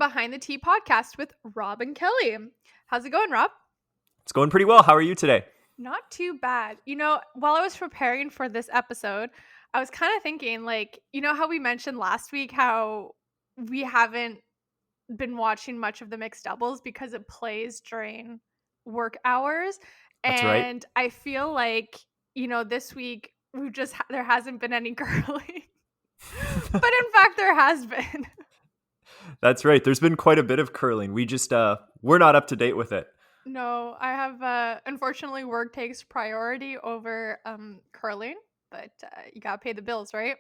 Behind the Tea podcast with Rob and Kelly. How's it going, Rob? It's going pretty well. How are you today? Not too bad. While I was preparing for this episode, I was kind of thinking, how we mentioned last week how we haven't been watching much of the mixed doubles because it plays during work hours. That's right. And I feel like, this week there hasn't been any curling. But in fact, there has been. That's right. There's been quite a bit of curling. We're not up to date with it. No, I have, unfortunately, work takes priority over curling, but you gotta pay the bills, right?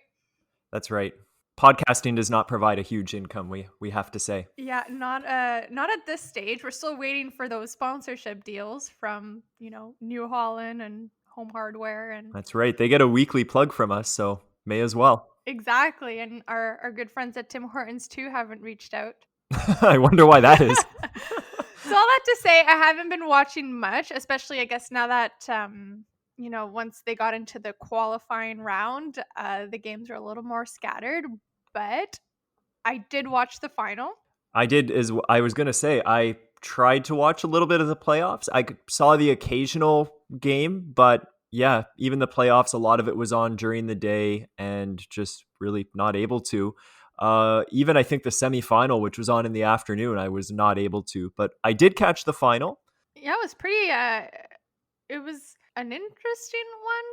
That's right. Podcasting does not provide a huge income, we have to say. Yeah, not at this stage. We're still waiting for those sponsorship deals from, New Holland and Home Hardware and That's right. They get a weekly plug from us, so may as well. exactly. And our good friends at Tim Hortons too haven't reached out. I wonder why that is. So all that to say, I haven't been watching much, especially I guess now that once they got into the qualifying round, the games are a little more scattered. But I did watch the final. I was going to say, I tried to watch a little bit of the playoffs. I saw the occasional game, but yeah, even the playoffs, a lot of it was on during the day and just really not able to. Even I think the semifinal, which was on in the afternoon, I was not able to, but I did catch the final. Yeah, it was pretty, it was an interesting one?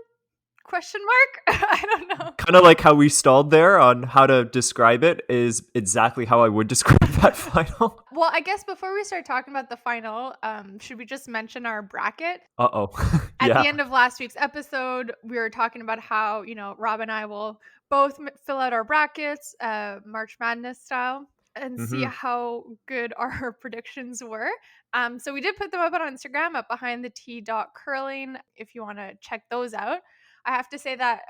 Question mark? I don't know. Kind of like how we stalled there on how to describe it is exactly how I would describe that final. Well, I guess before we start talking about the final, should we just mention our bracket? Uh-oh. At Yeah. the end of last week's episode, we were talking about how, Rob and I will both fill out our brackets, March Madness style, and see how good our predictions were. So we did put them up on Instagram at behindthet.curling if you want to check those out. I have to say that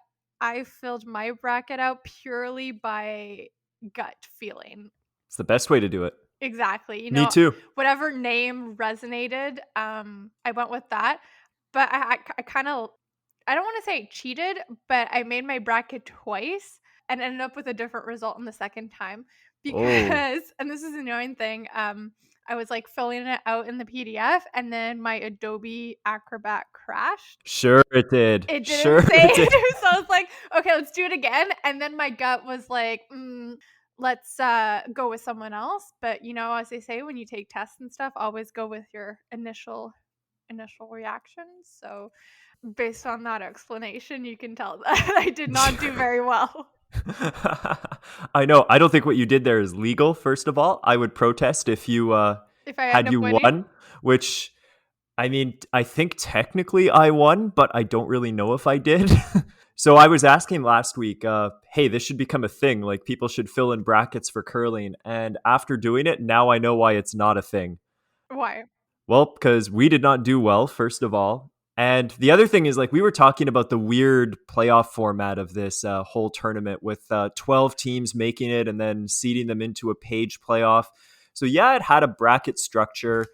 I filled my bracket out purely by gut feeling. It's the best way to do it. Exactly. Me too. Whatever name resonated, I went with that. But I kind of, I don't want to say cheated, but I made my bracket twice and ended up with a different result in the second time because, and this is the annoying thing, I was like filling it out in the PDF and then my Adobe Acrobat crashed. Sure it did. It didn't sure save. It did. So I was like, okay, let's do it again. And then my gut was like, let's go with someone else. But as they say, when you take tests and stuff, always go with your initial reactions. So based on that explanation, you can tell that I did not do very well. I know. I don't think what you did there is legal. First of all, I would protest if Had you won, which I mean, I think technically I won, but I don't really know if I did. So I was asking last week, hey, this should become a thing. Like people should fill in brackets for curling. And after doing it, now I know why it's not a thing. Why? Well, because we did not do well, first of all. And the other thing is, like, we were talking about the weird playoff format of this whole tournament with 12 teams making it and then seeding them into a page playoff. So, yeah, it had a bracket structure,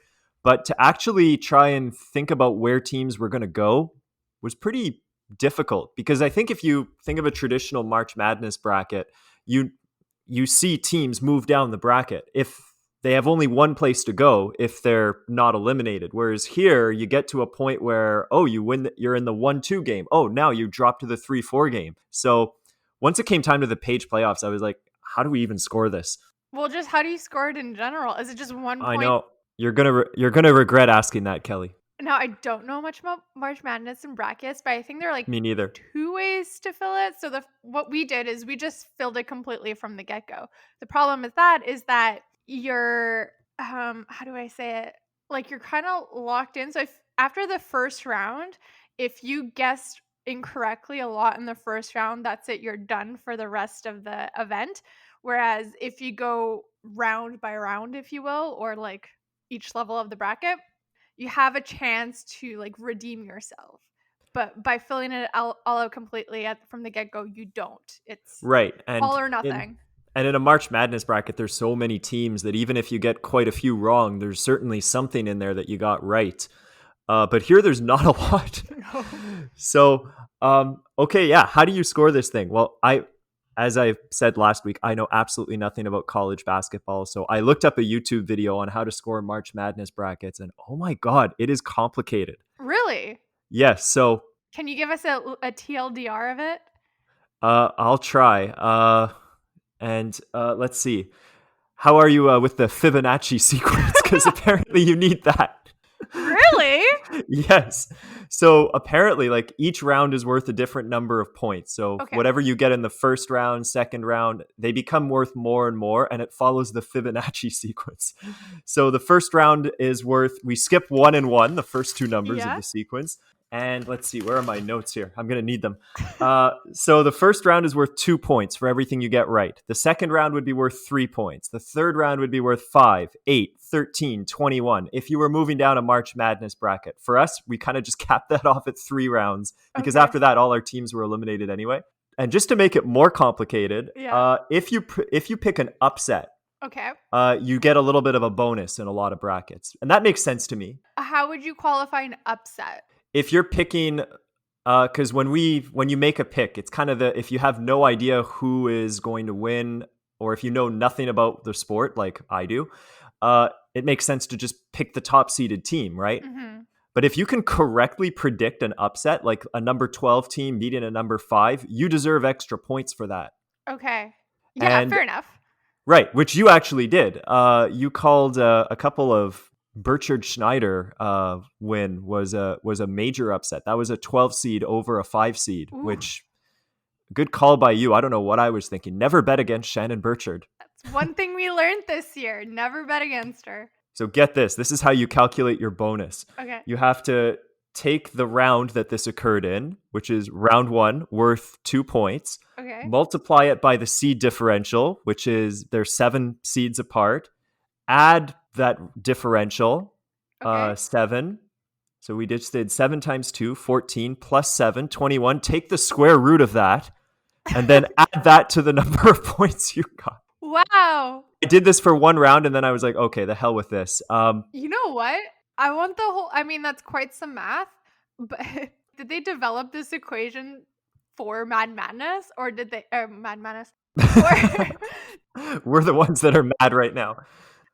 but to actually try and think about where teams were going to go was pretty difficult because I think if you think of a traditional March Madness bracket, you see teams move down the bracket if they have only one place to go if they're not eliminated. Whereas here, you get to a point where, you win, you're in the 1-2 game. Now you drop to the 3-4 game. So once it came time to the page playoffs, I was like, how do we even score this? Well, just how do you score it in general? Is it just 1 point? I know. You're gonna regret asking that, Kelly. Now, I don't know much about March Madness and brackets, but I think there are Me neither. 2 ways to fill it. So what we did is we just filled it completely from the get-go. The problem with that is that you're how do I say it? Like you're kind of locked in. So if after the first round, if you guessed incorrectly a lot in the first round, that's it. You're done for the rest of the event. Whereas if you go round by round, if you will, or like each level of the bracket, you have a chance to like redeem yourself. But by filling it all out completely from the get-go, you don't. It's right. And all or nothing. And in a March Madness bracket, there's so many teams that even if you get quite a few wrong, there's certainly something in there that you got right. But here, there's not a lot. No. So, okay, yeah. How do you score this thing? Well, I as I said last week, I know absolutely nothing about college basketball. So I looked up a YouTube video on how to score March Madness brackets, and oh my God, it is complicated. Really? Yes. So Can you give us a TLDR of it? I'll try. And let's see. How are you with the Fibonacci sequence? Because apparently you need that. Really? Yes. So apparently, like each round is worth a different number of points. So Okay. whatever you get in the first round, second round, they become worth more and more, and it follows the Fibonacci sequence. So the first round is worth, we skip 1 and 1, the first two numbers of Yeah. the sequence. And let's see, where are my notes here? I'm going to need them. So the first round is worth 2 points for everything you get right. The second round would be worth 3 points. The third round would be worth 5, 8, 13, 21. If you were moving down a March Madness bracket. For us, we kind of just capped that off at 3 rounds because Okay. after that, all our teams were eliminated anyway. And just to make it more complicated, Yeah. if you pick an upset, Okay. you get a little bit of a bonus in a lot of brackets. And that makes sense to me. How would you qualify an upset? If you're picking, because when you make a pick, it's kind of if you have no idea who is going to win, or if you know nothing about the sport like I do, it makes sense to just pick the top seeded team, right? Mm-hmm. But if you can correctly predict an upset, like a number 12 team beating a number 5, you deserve extra points for that. Okay. Yeah, And fair enough. right, which you actually did. You called a couple of Burchard Schneider win was a major upset. That was a 12 seed over a 5 seed, Ooh. which good call by you. I don't know what I was thinking. Never bet against Shannon Burchard. That's one thing we learned this year. Never bet against her. So get this. This is how you calculate your bonus. Okay. You have to take the round that this occurred in, which is round 1, worth 2 points. Okay. Multiply it by the seed differential, which is they're 7 seeds apart. Add that differential, Okay. 7. So we just did 7 times 2, 14, plus 7, 21. Take the square root of that, and then add that to the number of points you got. Wow. I did this for 1 round, and then I was like, okay, the hell with this. You know what? I want the whole, I mean, that's quite some math, but did they develop this equation for Mad Madness, or did they, Mad Madness? Or, We're the ones that are mad right now.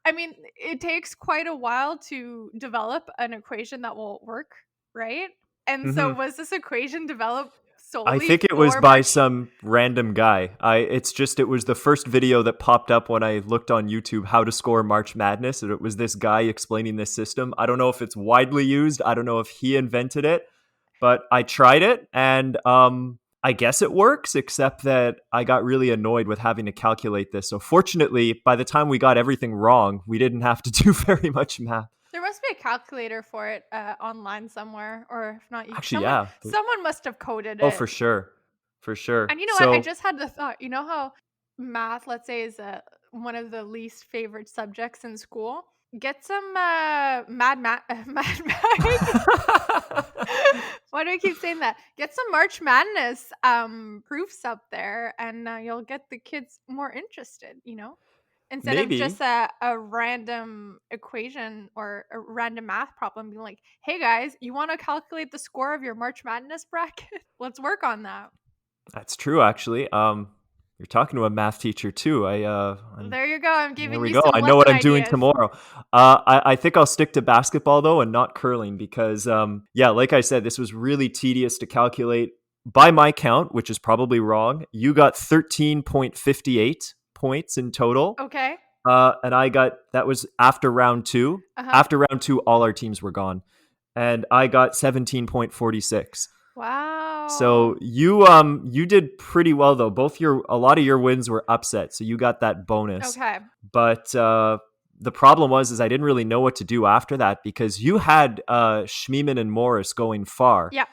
I mean, it takes quite a while to develop an equation that will work, right? And so was this equation developed solely I think it was for by March? some random guy. It was the first video that popped up when I looked on YouTube how to score March Madness, and it was this guy explaining this system. I don't know if it's widely used. I don't know if he invented it, but I tried it, and I guess it works, except that I got really annoyed with having to calculate this. So fortunately, by the time we got everything wrong, we didn't have to do very much math. There must be a calculator for it online somewhere, or if not, Actually, yeah. someone must have coded it. Oh, for sure. For sure. And you know what? I just had the thought. You know how math, let's say, is one of the least favorite subjects in school? Get some Mad Mag. Why do I keep saying that? Get some March Madness proofs up there, and you'll get the kids more interested. Instead Maybe. of just a random equation or a random math problem, being like, "Hey guys, you want to calculate the score of your March Madness bracket? Let's work on that." That's true, actually. You're talking to a math teacher too. There you go. I'm giving There we you go. some I know what I'm lesson doing ideas. tomorrow. I think I'll stick to basketball though, and not curling because, yeah, like I said, this was really tedious to calculate. By my count, which is probably wrong, you got 13.58 points in total. Okay. And that was after round 2. Uh-huh. After round 2, all our teams were gone, and I got 17.46. Wow. So you did pretty well though. A lot of your wins were upset, so you got that bonus. Okay. But the problem is I didn't really know what to do after that because you had Schmiemann and Morris going far. Yeah.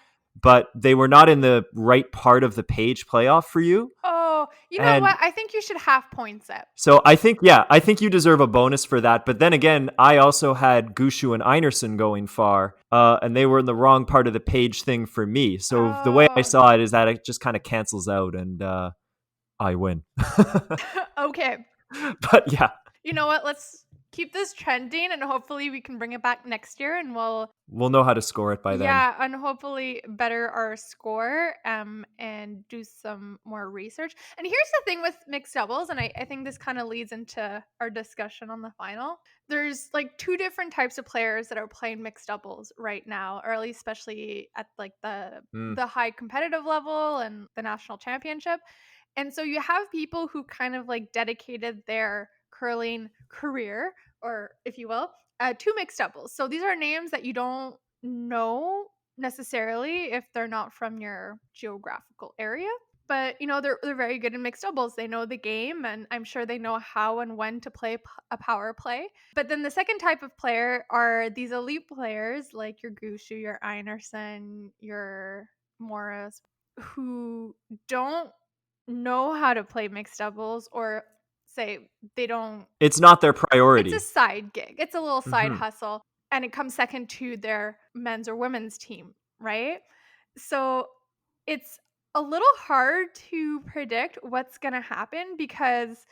But they were not in the right part of the page playoff for you. Oh, you know what? I think you should have points up. So I think you deserve a bonus for that. But then again, I also had Gushu and Einerson going far, and they were in the wrong part of the page thing for me. So the way I saw it is that it just kind of cancels out, and I win. Okay. But yeah. You know what? Let's keep this trending, and hopefully we can bring it back next year, and We'll know how to score it by then. yeah, and hopefully better our score, and do some more research. And here's the thing with mixed doubles, and I think this kind of leads into our discussion on the final. There's like two different types of players that are playing mixed doubles right now, or at least especially at like the high competitive level and the national championship. And so you have people who kind of like dedicated their curling career, or if you will, to mixed doubles. So these are names that you don't know necessarily if they're not from your geographical area. But they're very good in mixed doubles. They know the game, and I'm sure they know how and when to play a power play. But then the second type of player are these elite players like your Gushu, your Einarson, your Morris, who don't know how to play mixed doubles, or say they don't. It's not their priority. It's a side gig. It's a little side Mhm. hustle, and it comes second to their men's or women's team, right? So it's a little hard to predict what's going to happen because,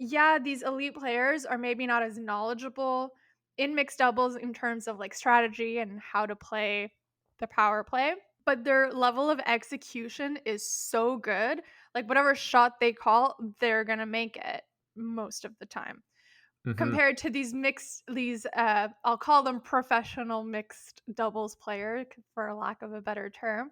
yeah, these elite players are maybe not as knowledgeable in mixed doubles in terms of like strategy and how to play the power play, but their level of execution is so good. Like whatever shot they call, they're going to make it most of the time, Mhm. compared to these I'll call them professional mixed doubles player, for lack of a better term,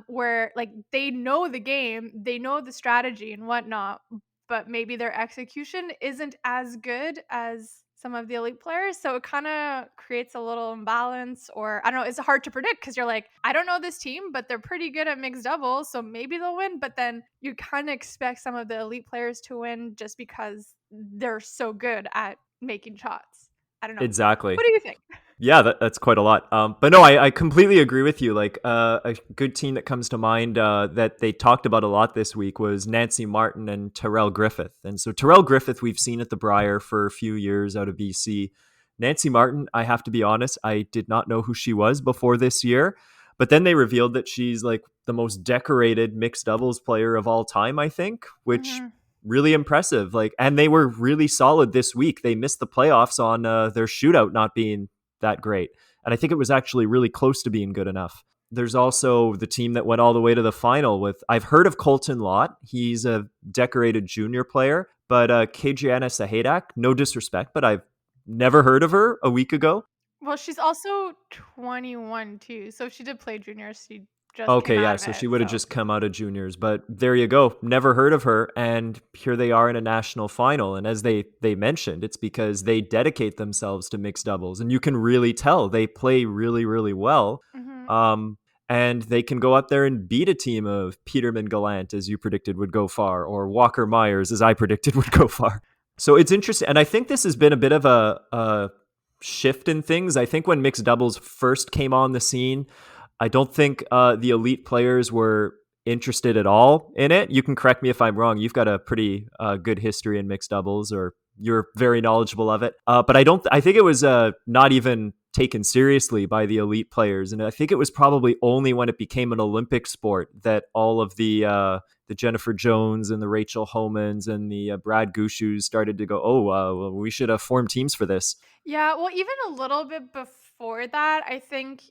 where like they know the game, they know the strategy and whatnot, but maybe their execution isn't as good as some of the elite players. So it kind of creates a little imbalance, or I don't know, it's hard to predict because you're like, I don't know this team, but they're pretty good at mixed doubles, so maybe they'll win. But then you kind of expect some of the elite players to win just because they're so good at making shots. I don't know. Exactly. What do you think? Yeah, that's quite a lot. But no, I completely agree with you. Like a good team that comes to mind that they talked about a lot this week was Nancy Martin and Terrell Griffith. And so Terrell Griffith, we've seen at the Briar for a few years out of BC. Nancy Martin, I have to be honest, I did not know who she was before this year. But then they revealed that she's like the most decorated mixed doubles player of all time, I think, which Mhm. really impressive. Like, and they were really solid this week. They missed the playoffs on their shootout not being that great. And I think it was actually really close to being good enough. There's also the team that went all the way to the final with, I've heard of Colton Lott. He's a decorated junior player, but Kadriana Sahadak, no disrespect, but I've never heard of her a week ago. Well, she's also 21 too, so she did play juniors. She just came Okay, out yeah, of so it. she would have So just come out of juniors, but there you go. Never heard of her, and here they are in a national final. And as they mentioned, it's because they dedicate themselves to mixed doubles, and you can really tell they play really really well. mhm. Um, and they can go up there and beat a team of Peterman Gallant, as you predicted would go far, or Walker Myers, as I predicted would go far. So it's interesting, and I think this has been a bit of a shift in things. I think when mixed doubles first came on the scene, I don't think the elite players were interested at all in it. You can correct me if I'm wrong. You've got a pretty good history in mixed doubles, or you're very knowledgeable of it. But I don't. I think it was not even taken seriously by the elite players, and I think it was probably only when it became an Olympic sport that all of the Jennifer Jones and the Rachel Homans and the Brad Gushus started to go, oh, well, we should form teams for this. Yeah, well, even a little bit before that, I think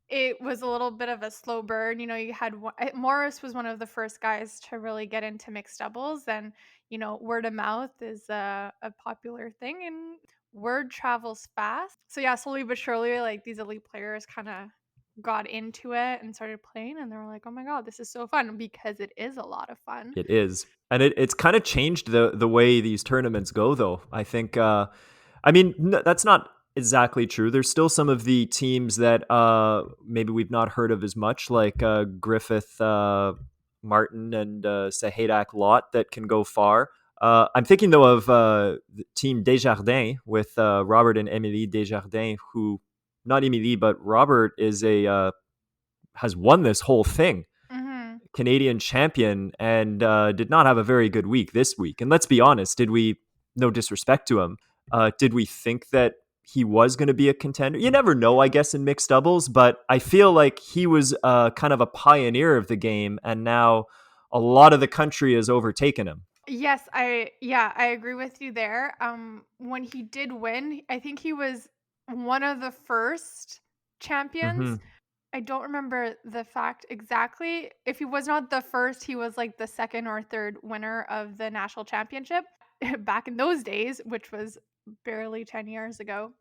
it was a little bit of a slow burn. You had Morris was one of the first guys to really get into mixed doubles, and word of mouth is a popular thing, and word travels fast. So yeah, slowly but surely, like these elite players kind of got into it and started playing, and they were like, "Oh my god, this is so fun!" Because it is a lot of fun. It is, and it's kind of changed the way these tournaments go, though. I think. I mean, that's not exactly true. There's still some of the teams that maybe we've not heard of as much, like Griffith, Martin, and Sahadak Lot, that can go far. I'm thinking though of the team Desjardins with Robert and Emily Desjardins, who not Emily but Robert is a has won this whole thing, Hmm. Canadian champion, and did not have a very good week this week. And let's be honest, did we? No disrespect to him, did we think that he was going to be a contender? You never know, I guess, in mixed doubles, but I feel like he was kind of a pioneer of the game, and now a lot of the country has overtaken him. Yes, I agree with you there. When he did win, I think he was one of the first champions. Hmm. I don't remember the fact exactly. If he was not the first, he was like the second or third winner of the national championship back in those days, which was barely 10 years ago.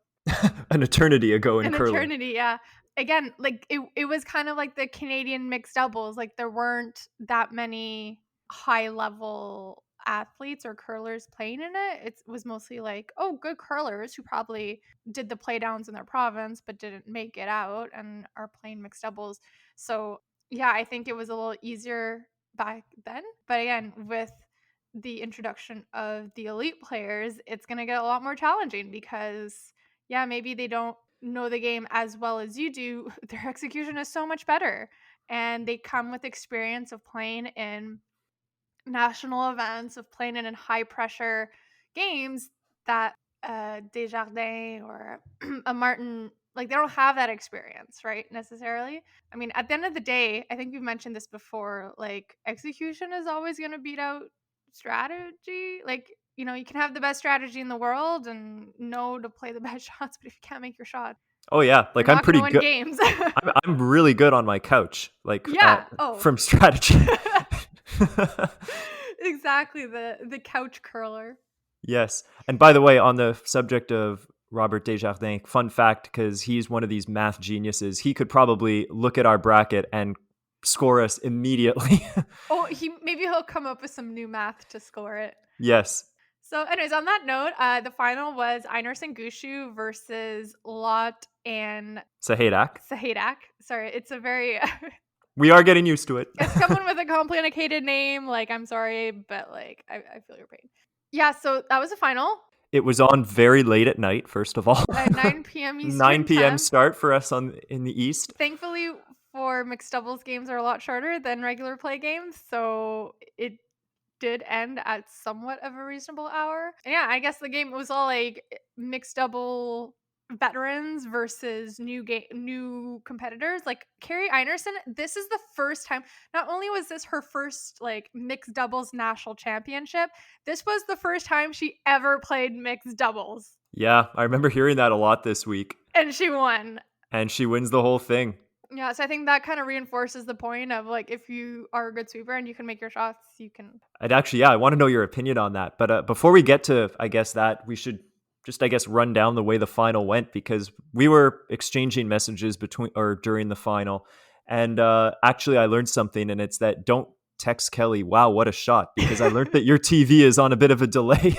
An eternity ago in An curling. eternity, yeah. Again, like it was kind of like the Canadian mixed doubles. Like there weren't that many high level athletes or curlers playing in it. It was mostly like, oh, good curlers who probably did the play downs in their province but didn't make it out and are playing mixed doubles. So yeah, I think it was a little easier back then. But again, with the introduction of the elite players, it's gonna get a lot more challenging because yeah, maybe they don't know the game as well as you do. Their execution is so much better. And they come with experience of playing in national events, of playing in high pressure games that Desjardins or a Martin, like they don't have that experience, right? Necessarily. I mean, at the end of the day, I think we've mentioned this before, like execution is always going to beat out strategy. Like, you know, you can have the best strategy in the world and know to play the best shots, but if you can't make your shot, Oh yeah, you're like I'm not going to pretty win good. games. I'm really good on my couch, like Yeah. Oh. from strategy. Exactly, the couch curler. Yes. And by the way, on the subject of Robert Desjardins, fun fact, because he's one of these math geniuses, he could probably look at our bracket and score us immediately. Oh, he maybe he'll come up with some new math to score it. Yes. So, anyways, on that note, the final was Einarson Gushu versus Lot and Sahadak. Sahadak. Sorry, it's a very We are getting used to it. as someone with a complicated name, like I'm sorry, but like I feel your pain. Yeah, so that was the final It was on very late at night, first of all. at 9 p.m. 9 Eastern p.m. time. start for us in the East. Thankfully, for mixed doubles games are a lot shorter than regular play games, so it did end at somewhat of a reasonable hour. And yeah, I guess the game was all like mixed double veterans versus new competitors. Like Carrie Einerson, this is the first time. Not only was this her first like mixed doubles national championship, this was the first time she ever played mixed doubles, Yeah, I remember hearing that a lot this week. and she won. And she wins the whole thing. Yeah, so I think that kind of reinforces the point of like if you are a good sweeper and you can make your shots, you can. I'd actually, yeah, I want to know your opinion on that. But before we get to, I guess, that, we should just, I guess, run down the way the final went, because we were exchanging messages between or during the final. And actually, I learned something, and it's that don't text Kelly, wow, what a shot, because I learned that your TV is on a bit of a delay.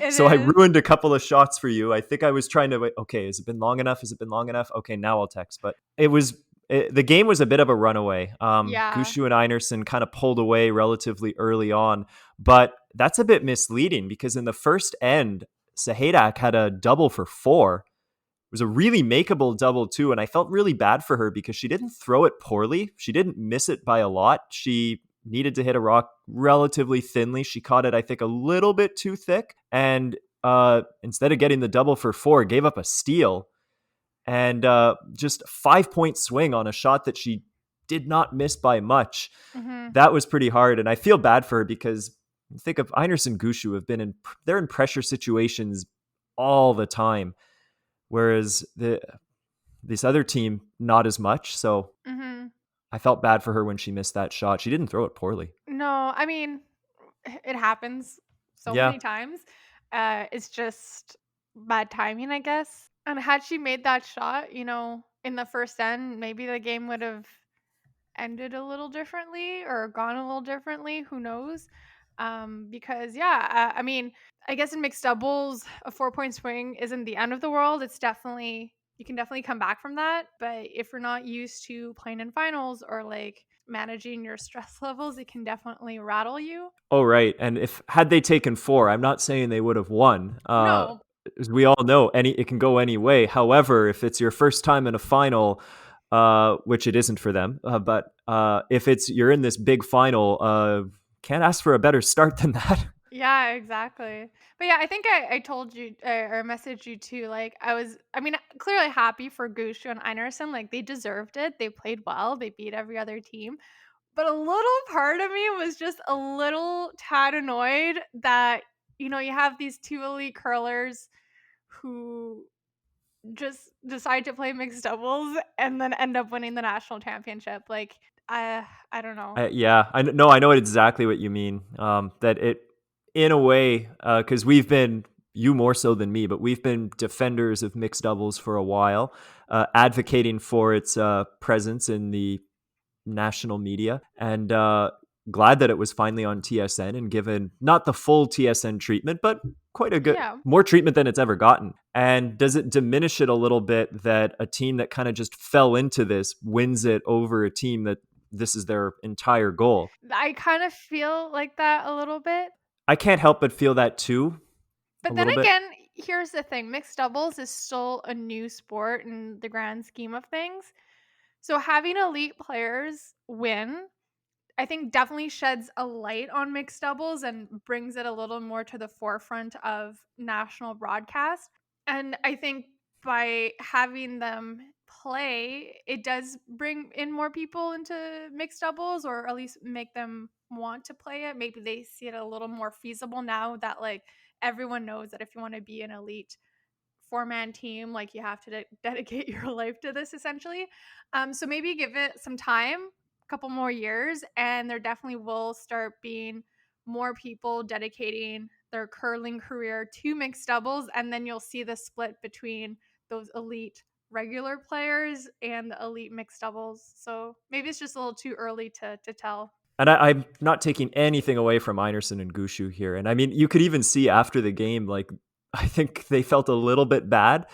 It So I is. ruined a couple of shots for you. I think I was trying to wait, okay, has it been long enough? Has it been long enough? Okay, now I'll text. But the game was a bit of a runaway. Yeah. Gushu and Einerson kind of pulled away relatively early on, but that's a bit misleading because in the first end, Sahadak had a double for four. It was a really makeable double too, and I felt really bad for her because she didn't throw it poorly. She didn't miss it by a lot. She needed to hit a rock relatively thinly. She caught it, I think, a little bit too thick, and instead of getting the double for four, gave up a steal and just 5 point swing on a shot that she did not miss by much. Hmm. That was pretty hard, and I feel bad for her because think of Einerson Gushu have been they're in pressure situations all the time, whereas this other team not as much. So Hmm. I felt bad for her when she missed that shot. She didn't throw it poorly. No, I mean, it happens so Yeah. many times. It's just bad timing, I guess. And had she made that shot, you know, in the first end, maybe the game would have ended a little differently or gone a little differently. Who knows? Because yeah, I mean, I guess in mixed doubles, a 4 point swing isn't the end of the world. It's definitely you can definitely come back from that. But if you're not used to playing in finals or like managing your stress levels, it can definitely rattle you. Oh, right. And if had they taken four, I'm not saying they would have won. No. As we all know, it can go any way. However, if it's your first time in a final, which it isn't for them, but if you're in this big final, can't ask for a better start than that. Yeah, exactly. But yeah, I think I told you or messaged you too. Like I mean, clearly happy for Gushu and Einerson. Like they deserved it. They played well. They beat every other team. But a little part of me was just a little tad annoyed that, you have these two elite curlers who just decide to play mixed doubles and then end up winning the national championship. Like, I don't know. Yeah, I know exactly what you mean. That it, in a way, because we've been, you more so than me, but we've been defenders of mixed doubles for a while, advocating for its presence in the national media, and glad that it was finally on TSN and given not the full TSN treatment, but quite a good, Yeah. more treatment than it's ever gotten. And does it diminish it a little bit that a team that kind of just fell into this wins it over a team that this is their entire goal? I kind of feel like that a little bit. I can't help but feel that too, a But then little bit. again, here's the thing, mixed doubles is still a new sport in the grand scheme of things. So having elite players win, I think definitely sheds a light on mixed doubles and brings it a little more to the forefront of national broadcast. And I think by having them play, it does bring in more people into mixed doubles, or at least make them want to play it. Maybe they see it a little more feasible now that like everyone knows that if you want to be an elite four-man team, like you have to dedicate your life to this essentially. So maybe give it some time, a couple more years, and there definitely will start being more people dedicating their curling career to mixed doubles, and then you'll see the split between those elite regular players and the elite mixed doubles. So maybe it's just a little too early to tell. And I'm not taking anything away from Einarson and Gushu here. And I mean, you could even see after the game, like, I think they felt a little bit bad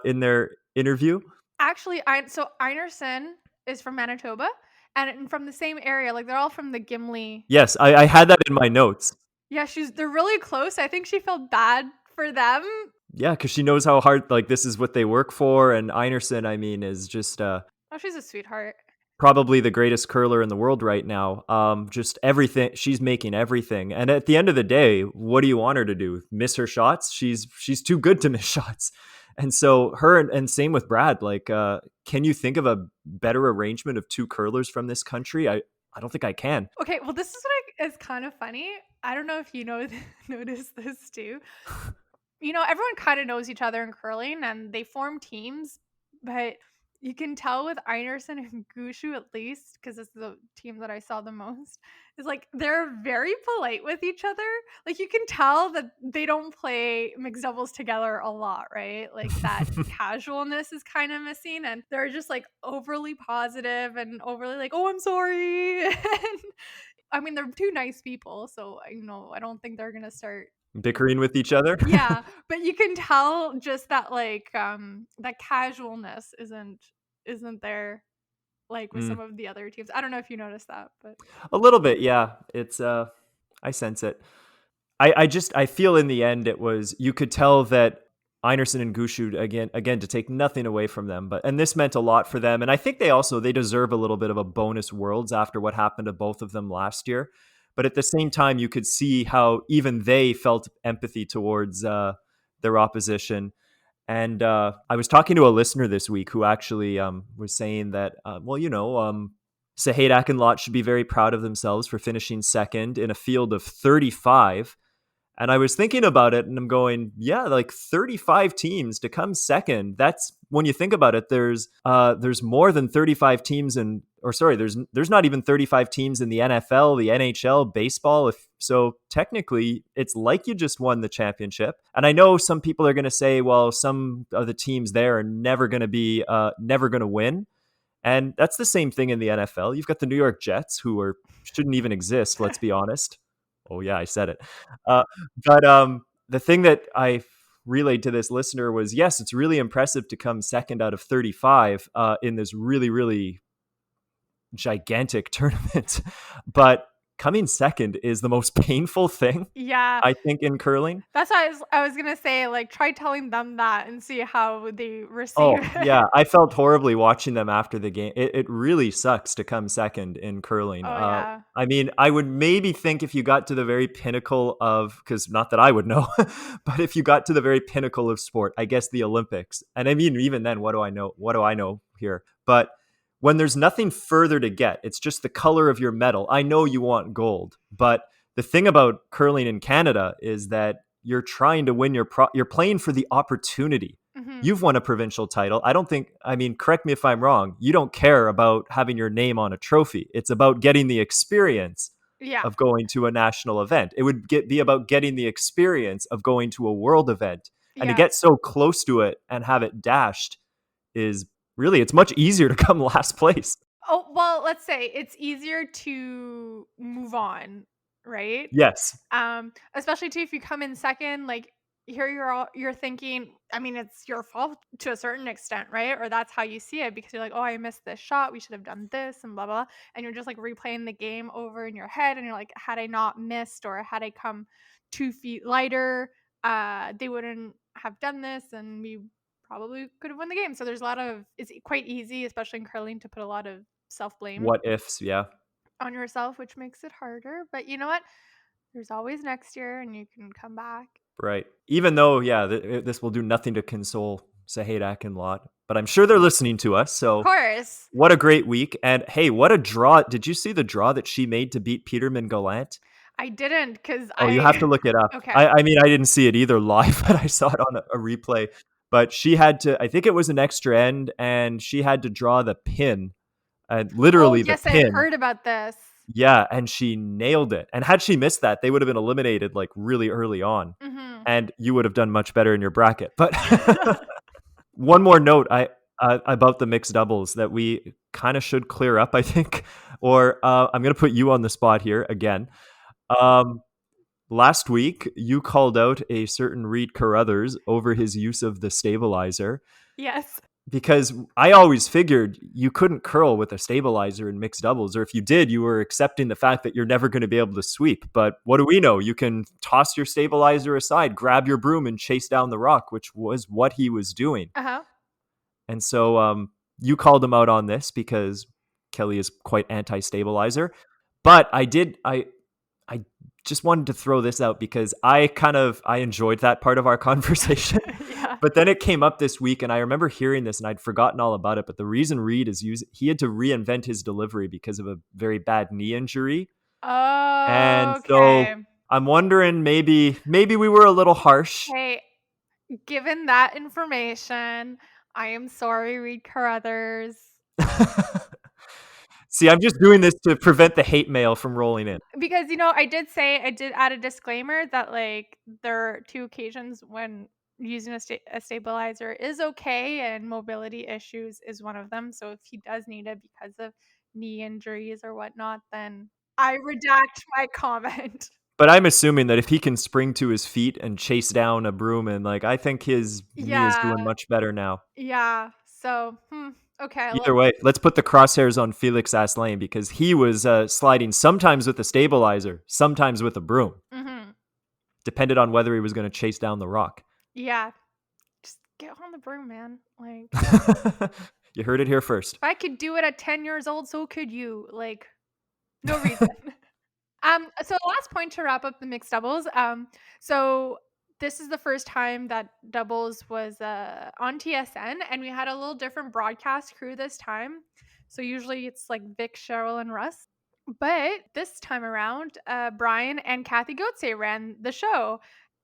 in their interview. Actually, so Einarson is from Manitoba and from the same area. Like they're all from the Gimli. Yes, I had that in my notes. Yeah, they're really close. I think she felt bad for them. Yeah, because she knows how hard, like, this is what they work for. And Einarson, I mean, is just Oh, she's a sweetheart. probably the greatest curler in the world right now. Just everything, she's making everything. And at the end of the day, what do you want her to do? Miss her shots? She's too good to miss shots. And so her and same with Brad. Like, can you think of a better arrangement of two curlers from this country? I don't think I can. Okay, well, this is what is kind of funny. I don't know if you know noticed this too. Everyone kind of knows each other in curling, and they form teams, but you can tell with Einarson and Gushu, at least, because it's the team that I saw the most, is like they're very polite with each other. Like you can tell that they don't play mixed doubles together a lot, right? Like that casualness is kind of missing, and they're just like overly positive and overly like, "Oh, I'm sorry." And I mean, they're two nice people, so I don't think they're gonna start Bickering with each other. yeah, but you can tell just that like that casualness isn't there like with Mm, some of the other teams. I don't know if you noticed that, but a little bit, yeah. It's I sense it. I feel in the end it was, you could tell that Einarson and Gushu, again to take nothing away from them, and this meant a lot for them. And I think they deserve a little bit of a bonus worlds after what happened to both of them last year. But at the same time, you could see how even they felt empathy towards their opposition. And I was talking to a listener this week who actually was saying that, Sahade Akinlot should be very proud of themselves for finishing second in a field of 35. And I was thinking about it and I'm going, yeah, like 35 teams to come second. That's, when you think about it, there's more than 35 teams there's not even 35 teams in the NFL, the NHL, baseball. So technically it's like you just won the championship. And I know some people are going to say, well, some of the teams there are never going to win. And that's the same thing in the NFL. You've got the New York Jets, who shouldn't even exist, let's be honest. Oh yeah, I said it. But the thing that I relayed to this listener was, yes, it's really impressive to come second out of 35 in this really, really gigantic tournament. But coming second is the most painful thing, yeah, I think, in curling. that's why I was gonna say like try telling them that and see how they receive Oh, it. yeah. I felt horribly watching them after the game. It really sucks to come second in curling. Oh yeah. I mean, I would maybe think if you got to the very pinnacle of, because not that I would know, but if you got to the very pinnacle of sport, I guess the Olympics. And I mean, even then, what do I know? What do I know here? But when there's nothing further to get, it's just the color of your medal. I know you want gold, but the thing about curling in Canada is that you're trying to win you're playing for the opportunity. Hmm. You've won a provincial title. I don't think, I mean, correct me if I'm wrong. You don't care about having your name on a trophy. It's about getting the experience Yeah. of going to a national event. It would be about getting the experience of going to a world event. And to Yeah. get so close to it and have it dashed is really, it's much easier to come last place. Oh, well, let's say it's easier to move on, right? Yes. Especially too if you come in second, like here you're thinking, I mean, it's your fault to a certain extent, right? Or that's how you see it because you're like, oh, I missed this shot. We should have done this and blah blah. And you're just like replaying the game over in your head, and you're like, had I not missed or had I come 2 feet lighter, they wouldn't have done this, and we probably could have won the game. So there's a lot of it's quite easy, especially in curling, to put a lot of self blame What ifs? Yeah. on yourself, which makes it harder. But you know what? There's always next year and you can come back. Right. Even though, yeah, this will do nothing to console Sahadak and Lot, but I'm sure they're listening to us. Of So course. what a great week. And hey, what a draw. Did you see the draw that she made to beat Peterman Gallant? I didn't because Oh, you have I to look it up. okay. I mean, I didn't see it either live, but I saw it on a replay. But she had to, I think it was an extra end, and she had to draw the pin, and Oh, literally the yes, I pin. heard about this. Yeah, and she nailed it. And had she missed that, they would have been eliminated like really early on, Mhm. and you would have done much better in your bracket. But one more note about the mixed doubles that we kind of should clear up, I think, or I'm going to put you on the spot here again. Um, Last week, you called out a certain Reed Carruthers over his use of the stabilizer Yes. because I always figured you couldn't curl with a stabilizer in mixed doubles, or if you did, you were accepting the fact that you're never going to be able to sweep. But what do we know? You can toss your stabilizer aside, grab your broom, and chase down the rock, which was what he was doing. Uh-huh. And so you called him out on this because Kelly is quite anti-stabilizer. But I just wanted to throw this out because I enjoyed that part of our conversation. Yeah. But then it came up this week, and I remember hearing this, and I'd forgotten all about it. But the reason Reed is he had to reinvent his delivery because of a very bad knee injury, and so Okay. I'm wondering maybe we were a little harsh. Hey, given that information, I am sorry, Reed Carruthers. See, I'm just doing this to prevent the hate mail from rolling in. Because, I did add a disclaimer that, like, there are 2 occasions when using a stabilizer is okay, and mobility issues is one of them. So if he does need it because of knee injuries or whatnot, then I redact my comment. But I'm assuming that if he can spring to his feet and chase down a broom, and like I think his knee is doing Yeah, much better now. yeah. So, okay, Either well, way, let's put the crosshairs on Felix Asselin because he was sliding sometimes with a stabilizer, sometimes with a broom, mhm. depended on whether he was going to chase down the rock. Yeah, just get on the broom, man. Like, You heard it here first. if I could do it at 10 years old, so could you. Like, no reason. So last point to wrap up the mixed doubles. So this is the first time that doubles was on TSN, and we had a little different broadcast crew this time. So usually it's like Vic, Cheryl, and Russ. But this time around, Brian and Kathy Goetze ran the show.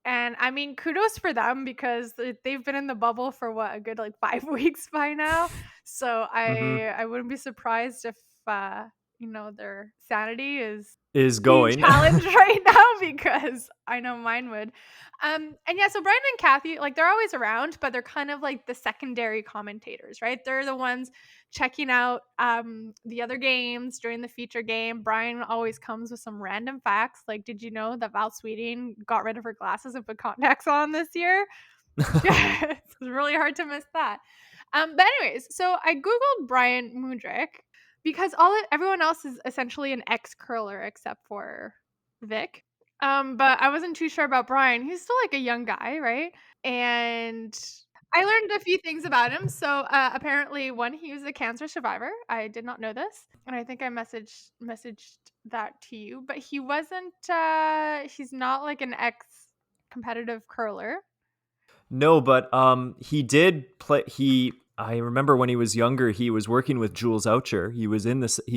And I mean, kudos for them because they've been in the bubble for what, a good like 5 weeks by now. So Hmm. I wouldn't be surprised if their sanity Is being going. challenged right now because I know mine would. And yeah, so Brian and Kathy, like they're always around, but they're kind of like the secondary commentators, right? They're the ones checking out the other games during the feature game. Brian always comes with some random facts, like did you know that Val Sweeting got rid of her glasses and put contacts on this year? It's really hard to miss that. But anyways, so I googled Brian Mudrick because everyone else is essentially an ex curler except for Vic. But I wasn't too sure about Brian. He's still like a young guy, right? And I learned a few things about him. So apparently, one, he was a cancer survivor. I did not know this, and I think I messaged that to you. But he wasn't. He's not like an ex competitive curler. No, but he did play. He I remember when he was younger, he was working with Jules Oucher. He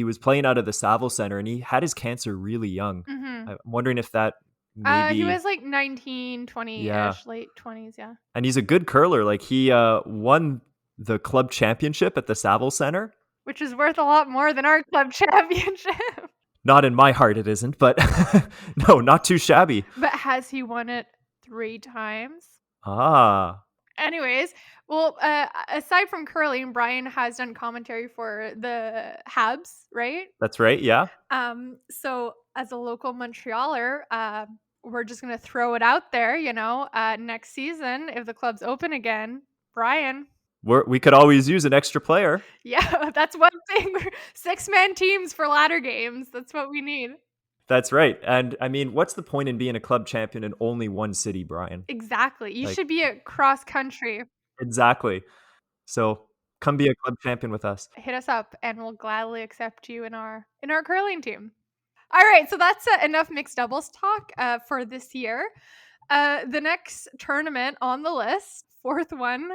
was playing out of the Saville Center, and he had his cancer really young. Mhm. I'm wondering if that He maybe, was like 19, yeah. 20-ish, late 20s, yeah. And he's a good curler. Like he won the club championship at the Saville Center. Which is worth a lot more than our club championship. Not in my heart, it isn't, but no, not too shabby. But has he won it 3 times? Ah, Anyways, well, aside from curling, Brian has done commentary for the Habs, right? that's right. Yeah. So as a local Montrealer, we're just gonna throw it out there, next season if the club's open again, Brian. We could always use an extra player. Yeah, that's one thing. 6-man teams for ladder games. That's what we need. That's right. And I mean, what's the point in being a club champion in only one city, Brian? Exactly. You Like, should be a cross country. exactly. So come be a club champion with us. Hit us up and we'll gladly accept you in our curling team. All right, so that's enough mixed doubles talk for this year. The next tournament on the list, fourth one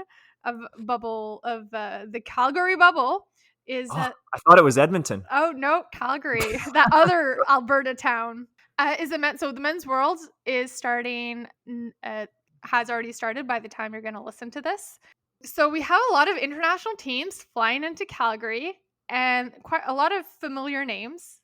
of the Calgary bubble is Oh, I thought it was Edmonton. oh no, Calgary, that other Alberta town. Is the men? So the men's world is starting. Has already started by the time you're going to listen to this. So we have a lot of international teams flying into Calgary and quite a lot of familiar names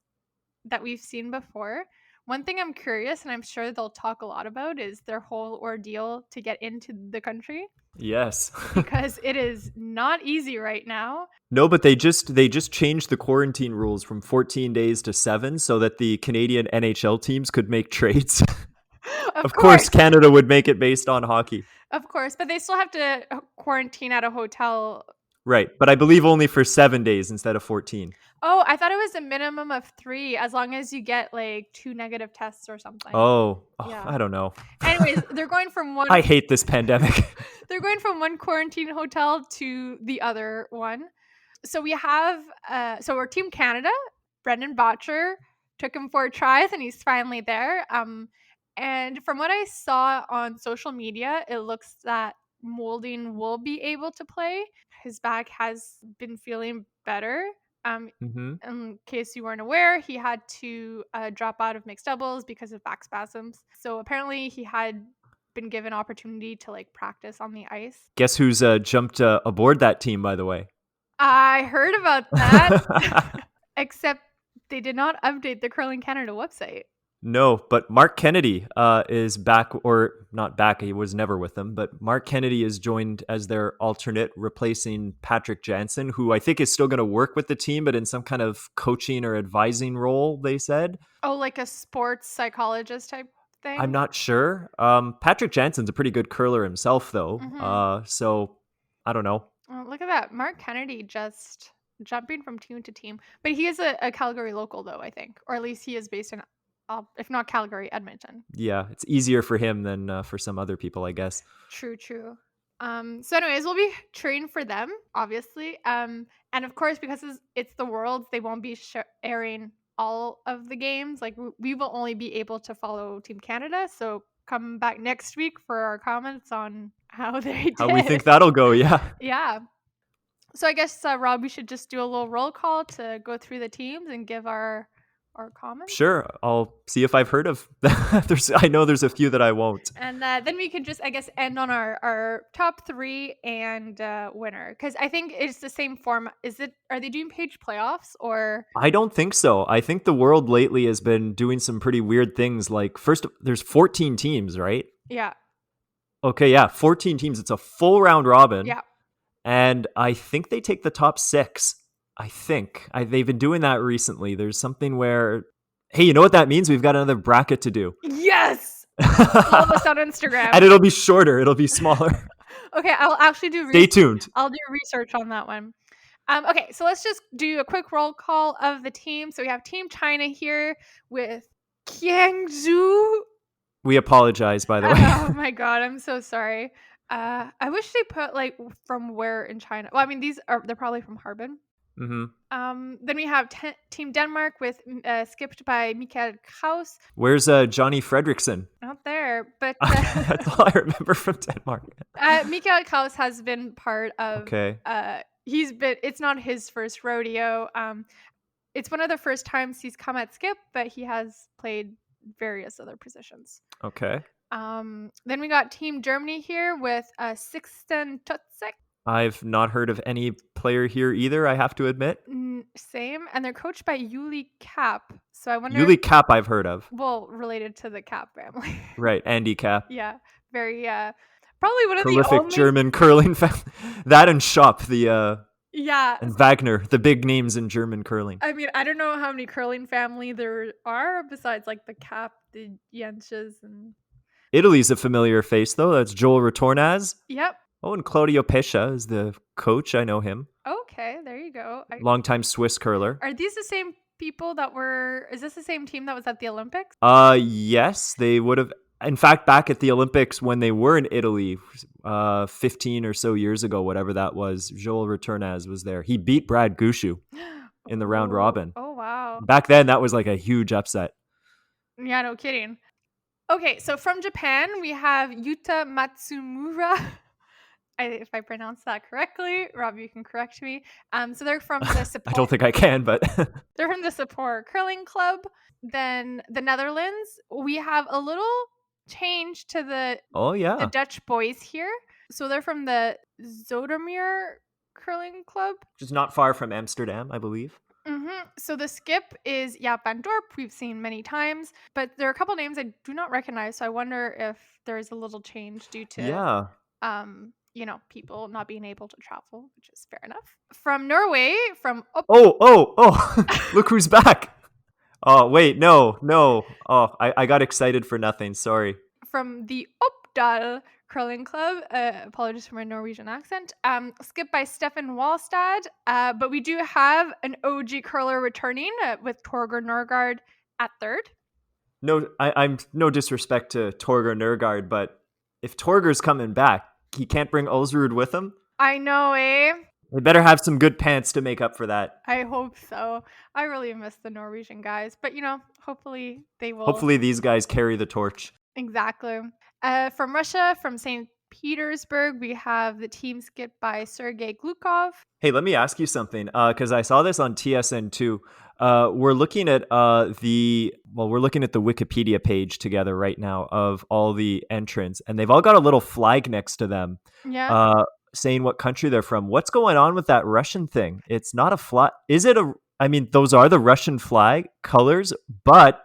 that we've seen before. One thing I'm curious, and I'm sure they'll talk a lot about, is their whole ordeal to get into the country Yes. because it is not easy right now. No, but they just changed the quarantine rules from 14 days to 7 so that the Canadian NHL teams could make trades. Of Of course, Canada would make it based on hockey. Of course, but they still have to quarantine at a hotel. Right, but I believe only for 7 days instead of 14. Oh, I thought it was a minimum of 3 as long as you get like 2 negative tests or something. Oh, Yeah. I don't know. Anyways, they're going from one I hate this pandemic. they're going from one quarantine hotel to the other one. So we have so our Team Canada, Brendan Botcher took him 4 tries and he's finally there. And from what I saw on social media, it looks that Molding will be able to play. His back has been feeling better. Hmm. In case you weren't aware, he had to drop out of mixed doubles because of back spasms. So apparently he had been given opportunity to like practice on the ice. Guess who's jumped aboard that team, by the way? I heard about that, except they did not update the Curling Canada website. No, but Mark Kennedy is back, or not back. He was never with them, but Mark Kennedy is joined as their alternate, replacing Patrick Jansen, who I think is still going to work with the team, but in some kind of coaching or advising role, they said. Oh, like a sports psychologist type thing? I'm not sure. Patrick Jansen's a pretty good curler himself, though. Mhm. So I don't know. Oh, look at that. Mark Kennedy just jumping from team to team. But he is a Calgary local, though, I think. Or at least he is based in, if not Calgary, Edmonton. Yeah, it's easier for him than for some other people, I guess. True, true. So anyways, we'll be cheering for them, obviously. And of course, because it's the Worlds, they won't be airing all of the games. Like we will only be able to follow Team Canada. So come back next week for our comments on how they did. How we think that'll go, yeah. Yeah. So I guess, Rob, we should just do a little roll call to go through the teams and give our comments. Sure, I'll see if I've heard of. I know there's a few that I won't. And then we can just, I guess, end on our top 3 and winner, because I think it's the same form. Are they doing page playoffs or? I don't think so. I think the world lately has been doing some pretty weird things. Like first, there's 14 teams, right? Yeah. Okay, yeah, 14 teams. It's a full round robin. Yeah. And I think they take the top 6. I think they've been doing that recently. There's something where, hey, you know what that means? We've got another bracket to do. Yes. Follow us on Instagram. And it'll be shorter. It'll be smaller. Okay, I'll actually do. Stay tuned. I'll do research on that one. Okay, so let's just do a quick roll call of the team. So we have Team China here with Jiangsu. We apologize, by the way. Oh my god, I'm so sorry. I wish they put like from where in China. Well, I mean they're probably from Harbin. Mm-hmm. Then we have Team Denmark with skipped by Mikael Kraus. Where's Johnny Fredrickson? Not there, but That's all I remember from Denmark. Mikael Kraus has been part of. Okay. It's not his first rodeo. It's one of the first times he's come at skip, but he has played various other positions. Okay. Then we got Team Germany here with Sixten Tutzek. I've not heard of any player here either, I have to admit. Same. And they're coached by Yuli Kapp. So I wonder. Yuli Kapp I've heard of. Well, related to the Kapp family. Right, Andy Kapp. Yeah. Very, probably one of prolific the only... German curling family. That and Schopp, yeah. And Wagner, the big names in German curling. I mean, I don't know how many curling family there are besides like the Kapp, the Jensches, and... Italy's a familiar face, though. That's Joel Retornaz. Yep. Oh, and Claudio Pescia is the coach. I know him. Okay, there you go. Longtime Swiss curler. Are these the same people that were... Is this the same team that was at the Olympics? Yes, they would have... In fact, back at the Olympics when they were in Italy 15 or so years ago, whatever that was, Joel Retornaz was there. He beat Brad Gushu in the round robin. Oh, wow. Back then, that was like a huge upset. Yeah, no kidding. Okay, so from Japan, we have Yuta Matsumura. If I pronounce that correctly, Rob, you can correct me. So they're from the Sapporo. I don't think I can, but... They're from the Sapporo Curling Club. Then the Netherlands, we have a little change to the Dutch boys here. So they're from the Zoetermeer Curling Club. Which is not far from Amsterdam, I believe. Mm-hmm. So the skip is Jaap van Dorp. We've seen many times, but there are a couple names I do not recognize. So I wonder if there's a little change due to people not being able to travel, which is fair enough. From Norway, Look who's back. Oh, wait, no. Oh, I got excited for nothing. Sorry. From the Oppdal Curling Club, apologies for my Norwegian accent, skipped by Stefan Wallstad, but we do have an OG curler returning with Torger Norgard at third. No, I'm no disrespect to Torger Norgard, but if Torger's coming back, he can't bring Ulsrud with him? I know, eh? They better have some good pants to make up for that. I hope so. I really miss the Norwegian guys, but hopefully they will. Hopefully these guys carry the torch. Exactly. From Russia, from St. Petersburg, we have the team skipped by Sergei Glukov. Hey, let me ask you something, because I saw this on TSN2. We're looking at the Wikipedia page together right now of all the entrants, and they've all got a little flag next to them. Yeah. Saying what country they're from. What's going on with that Russian thing? It's not a flag. Is it those are the Russian flag colors, but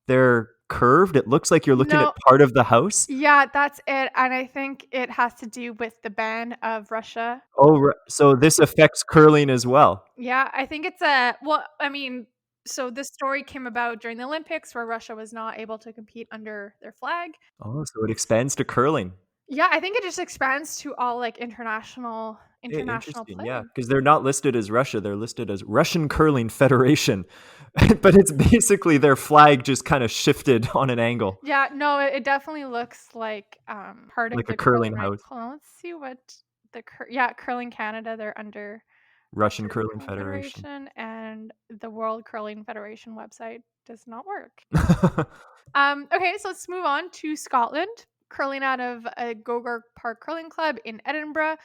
they're curved. It looks like you're looking at part of the house. Yeah, that's it. And I think it has to do with the ban of Russia. Oh, so this affects curling as well. Yeah, I think it's so this story came about during the Olympics where Russia was not able to compete under their flag. Oh, so it expands to curling. Yeah, I think it just expands to all like international play. Yeah, because they're not listed as Russia; they're listed as Russian Curling Federation. But it's basically their flag just kind of shifted on an angle. Yeah, no, it definitely looks like part of like the a curling house. Hold on, let's see what Curling Canada. They're under Russian Curling Federation, and the World Curling Federation website does not work. Okay, so let's move on to Scotland. Curling out of a Gogurt Park Curling Club in Edinburgh,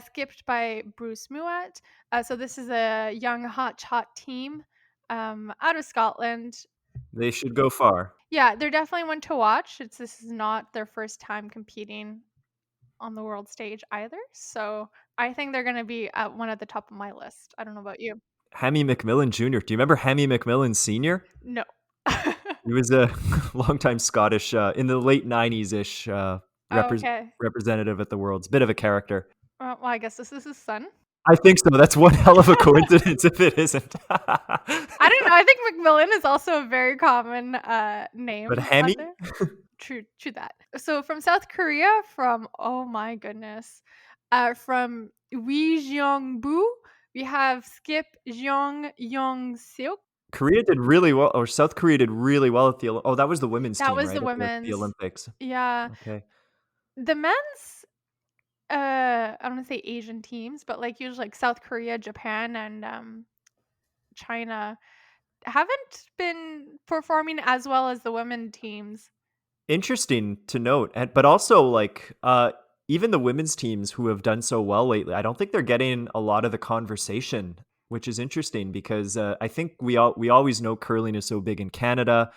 skipped by Bruce Muat. So this is a young hot team out of Scotland. They should go far. Yeah, they're definitely one to watch. This is not their first time competing on the world stage either. So I think they're going to be at one at the top of my list. I don't know about you. Hammy McMillan Jr. Do you remember Hammy McMillan Sr.? No. He was a longtime Scottish, in the late 90s-ish representative at the Worlds. Bit of a character. Well, I guess this is his son. I think so. That's one hell of a coincidence if it isn't. I don't know. I think McMillan is also a very common name. But Hammy? True that. So from South Korea, oh my goodness, from Uijeongbu, we have Skip Jeong Yong-seok. Korea did really well, or South Korea did really well at the that was the women's team, right? That was the women's. The Olympics. Yeah. Okay. The men's, I don't want to say Asian teams, but like usually like South Korea, Japan, and China haven't been performing as well as the women teams. Interesting to note, but also like even the women's teams who have done so well lately, I don't think they're getting a lot of the conversation, which is interesting because I think we always know curling is so big in Canada,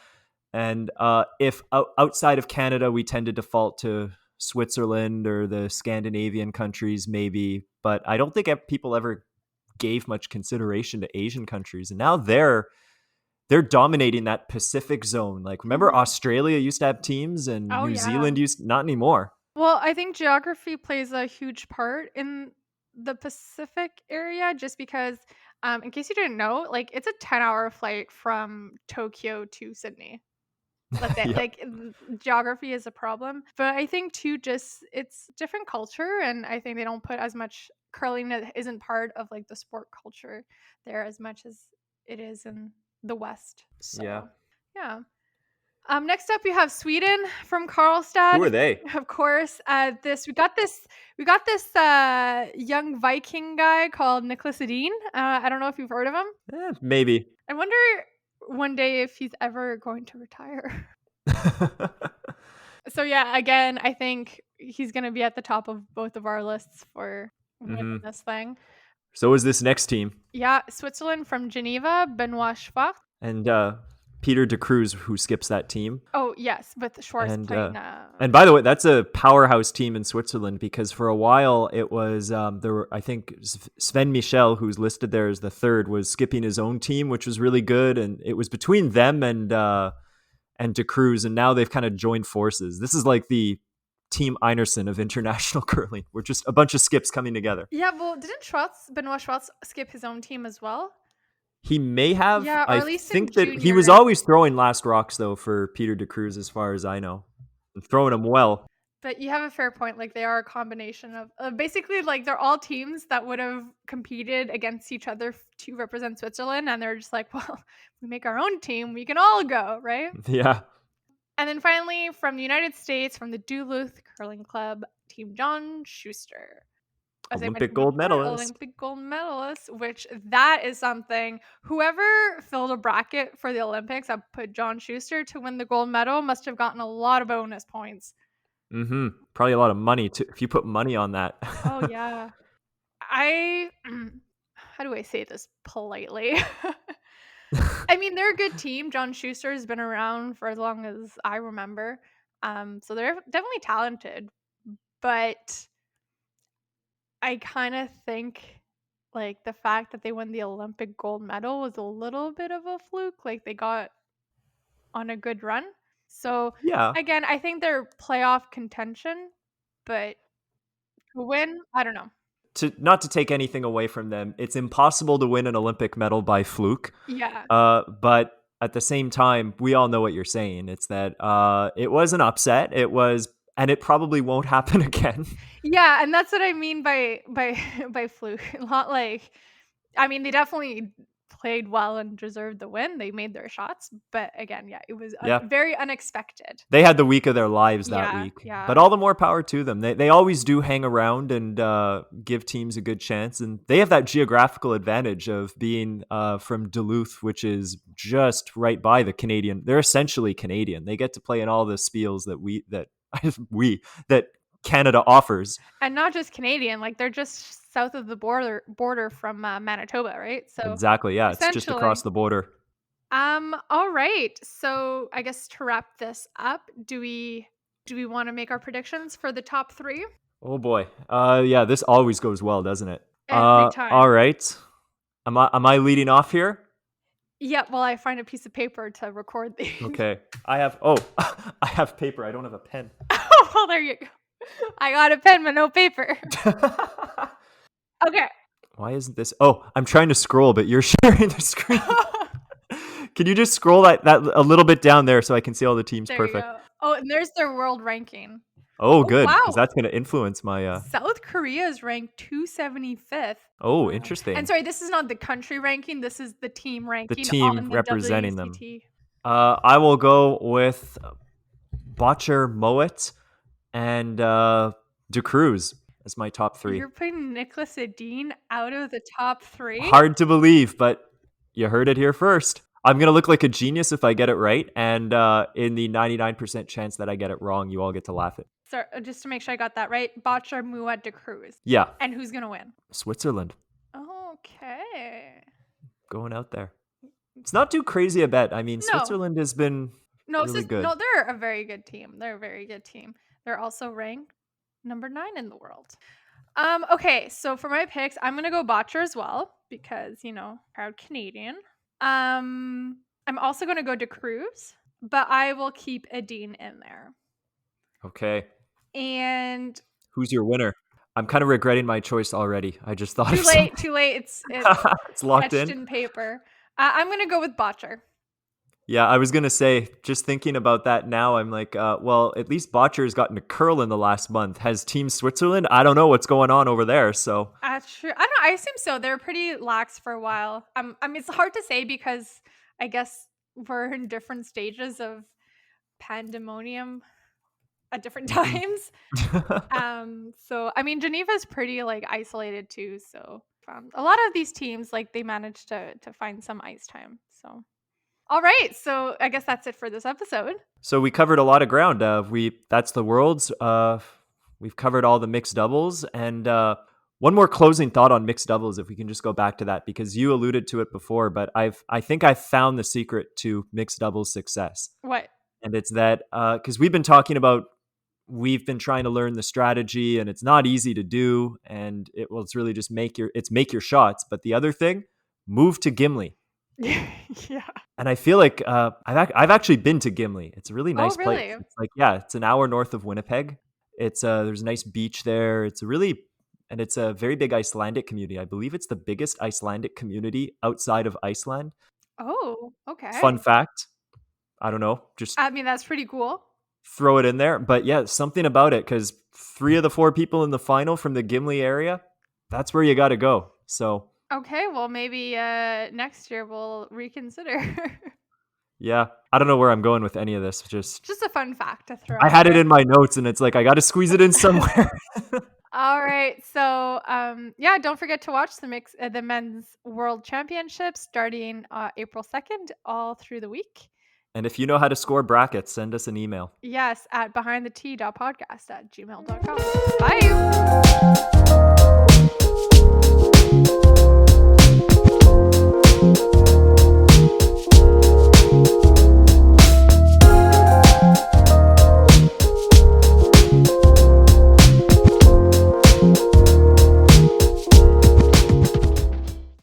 and if outside of Canada we tend to default to Switzerland or the Scandinavian countries maybe, but I don't think people ever gave much consideration to Asian countries, and now they're dominating that Pacific zone. Like, remember Mhm. Australia used to have teams and Oh New yeah. Zealand used not anymore. Well, I think geography plays a huge part in the Pacific area just because, in case you didn't know, like it's a 10-hour flight from Tokyo to Sydney. That's it. Yeah. Like geography is a problem. But I think too, just it's different culture. And I think they don't put as much curling that isn't part of like the sport culture there as much as it is in the West. Yeah. So, yeah. Next up, we have Sweden from Who Karlstad. are they? Of course, we got this young Viking guy called Niklas Edin. I don't know if you've heard of him. Maybe. I wonder one day if he's ever going to retire. So yeah, again, I think he's gonna be at the top of both of our lists for winning hmm this thing. So is this next team. Yeah, Switzerland from Geneva, Benoit Schwartz. And Peter de Cruz, who skips that team. Oh yes, with Schwartz And playing. and by the way, that's a powerhouse team in Switzerland because for a while it was there were, I think Sven Michel, who's listed there as the third, was skipping his own team, which was really good, and it was between them and De Cruz, and now they've kind of joined forces. This is like the Team Einerson of international curling. We're just a bunch of skips coming together. Yeah, well, didn't Benoit Schwartz skip his own team as well? He may have. Yeah, or I at least in think that he junior. was always throwing last rocks though for Peter de Cruz, as far as I know, and throwing them well. But you have a fair point. Like they are a combination of basically like they're all teams that would have competed against each other to represent Switzerland, and they're just like, well, we make our own team, we can all go, right? Yeah. And then finally, from the United States, from the Duluth Curling Club, Team John Schuster. As I Olympic mentioned gold before, medalist. Olympic gold medalist, which that is something. Whoever filled a bracket for the Olympics that put John Schuster to win the gold medal must have gotten a lot of bonus points. Probably a lot of money too. If you put money on that. Oh yeah. How do I say this politely? I mean, they're a good team. John Schuster has been around for as long as I remember. So they're definitely talented, but I kind of think like the fact that they won the Olympic gold medal was a little bit of a fluke. Like they got on a good run. So Yeah. again, I think they're playoff contention, but to win, I don't know. Not to take anything away from them, it's impossible to win an Olympic medal by fluke. Yeah. But at the same time, we all know what you're saying. It's that it was an upset. It was, and it probably won't happen again. Yeah, and that's what I mean by by fluke. Not like I mean, they definitely played well and deserved the win. They made their shots, but again, yeah, it was Yeah. very unexpected. They had the week of their lives that Yeah, week. yeah. But all the more power to them. They always do hang around and give teams a good chance. And they have that geographical advantage of being from Duluth, which is just right by the Canadian. They're essentially Canadian. They get to play in all the spiels that that Canada offers. And not just Canadian, like they're just south of the border from Manitoba, right? So Exactly. Yeah, it's just essentially, across the border. all right. So I guess to wrap this up, do we want to make our predictions for the top 3? Oh boy. Yeah, this always goes well, doesn't it? Every All time. right. Am I leading off here? Yeah, well, I find a piece of paper to record these. Okay. I have paper. I don't have a pen. Oh, well, there you go. I got a pen but no paper. Okay. Why isn't this? Oh, I'm trying to scroll, but you're sharing the screen. Can you just scroll that a little bit down there so I can see all the teams? There you Perfect. go. Oh, and there's their world ranking. Oh, Oh, good, because wow. that's going to influence my. South Korea is ranked 275th. Oh, Wow. interesting. And sorry, this is not the country ranking. This is the team ranking. The team on the representing them. WCT. I will go with Botcher Moet and De Cruz. as my top 3. You're putting Nicholas Edin out of the top 3? Hard to believe, but you heard it here first. I'm going to look like a genius if I get it right. And in the 99% chance that I get it wrong, you all get to laugh at. So just to make sure I got that right, Botcher, Muad, De Cruz. Yeah. And who's going to win? Switzerland. Okay. Going out there. It's not too crazy a bet. I mean, No. Switzerland has been really good. No, they're a very good team. They're a very good team. They're also ranked number 9 in the world. Okay, so for my picks, I'm gonna go Botcher as well because proud Canadian. I'm also gonna go De Cruz, but I will keep Edin in there. Okay. And who's your winner? I'm kind of regretting my choice already. I just thought too late. It's locked in paper. I'm gonna go with Botcher. Yeah, I was gonna say, just thinking about that now, I'm like, well, at least Botcher's gotten a curl in the last month. Has Team Switzerland? I don't know what's going on over there. So true. I don't know. I assume so. They're pretty lax for a while. I mean, it's hard to say because I guess we're in different stages of pandemonium at different times. So I mean, Geneva's pretty isolated too. So a lot of these teams they managed to find some ice time. So. All right, so I guess that's it for this episode. So we covered a lot of ground. That's the Worlds. We've covered all the mixed doubles, and one more closing thought on mixed doubles, if we can just go back to that, because you alluded to it before, but I think I've found the secret to mixed doubles success. What? And it's that because we've been trying to learn the strategy, and it's not easy to do, and it's really just make your shots. But the other thing, move to Gimli. Yeah. And I feel like I've actually been to Gimli. It's a really nice place. It's it's an hour north of Winnipeg. It's there's a nice beach there. It's a very big Icelandic community. I believe it's the biggest Icelandic community outside of Iceland. Oh, okay. Fun fact. I don't know. I mean, that's pretty cool. Throw it in there. But yeah, something about it, because 3 of the 4 people in the final from the Gimli area, that's where you got to go. So. Okay, well, maybe next year we'll reconsider. Yeah, I don't know where I'm going with any of this. Just a fun fact to throw. I had it in my notes, and it's like I got to squeeze it in somewhere. All right, so don't forget to watch the men's World Championships starting April 2nd, all through the week. And if you know how to score brackets, send us an email. Yes, at behindthetee.podcast@gmail.com. Bye.